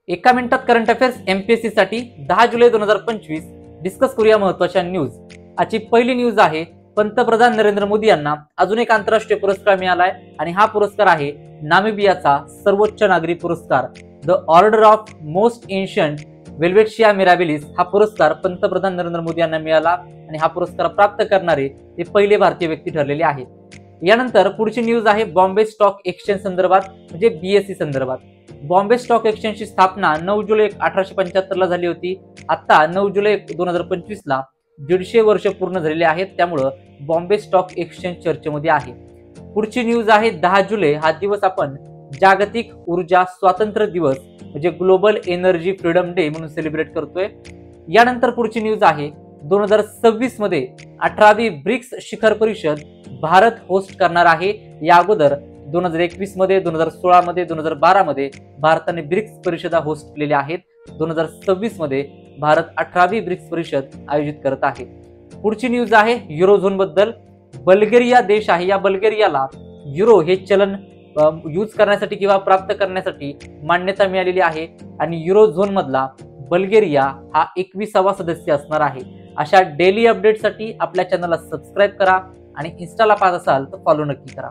एका मिनिटात current affairs MPSC साठी 10 जुलै 2025 डिस्कस करूया महत्त्वाच्या न्यूज। आजची पहिली न्यूज आहे, पंतप्रधान नरेंद्र मोदी यांना अजून एक आंतरराष्ट्रीय पुरस्कार मिळालाय आणि हा पुरस्कार आहे नामिबियाचा सर्वोच्च नागरी पुरस्कार the order of most ancient Welwitschia Mirabilis. हा पुरस्कार पंतप्रधान नरेंद्र मोदी यांना मिळाला आणि हा पुरस्कार प्राप्त करणारे ते पहिले भारतीय व्यक्ती ठरलेले आहेत। यानंतर पुढची न्यूज आहे बॉम्बे स्टॉक एक्सचेंज संदर्भात, म्हणजे बीएसई संदर्भात। बॉम्बे स्टॉक एक्सचेंजची स्थापना 9 जुलै 1875 ला झाली होती। आता 9 जुलै 2025 ला 150 वर्ष पूर्ण झालेले आहेत, त्यामुळे बॉम्बे स्टॉक एक्सचेंज चर्चेमध्ये आहे। पुढची न्यूज आहे 10 जुलै हा दिवस आपण जागतिक ऊर्जा स्वातंत्र्य दिवस म्हणजे ग्लोबल एनर्जी फ्रीडम डे म्हणून सेलिब्रेट करतोय। यानंतर पुढची न्यूज आहे 2026 मध्ये 18वी ब्रिक्स शिखर परिषद भारत होस्ट करणार आहे। या अगोदर 2021 मध्ये, 2016 मध्ये, 2012 मध्ये भारताने ब्रिक्स परिषदा होस्ट केलेल्या आहेत। 2026 मध्ये भारत 18वी ब्रिक्स परिषद आयोजित करत आहे। पुढची न्यूज आहे युरोझोन बद्दल। बल्गेरिया देश आहे, या बल्गेरियाला युरो हे चलन यूज करण्यासाठी किंवा प्राप्त करण्यासाठी मान्यता मिळालेली आहे आणि युरोझोन मधला बल्गेरिया हा 21वा सदस्य असणार आहे। अशा डेली अपडेटसाठी आपल्या चॅनलला सबस्क्राईब करा आणि इन्स्टाला पाहत असाल तर फॉलो नक्की करा।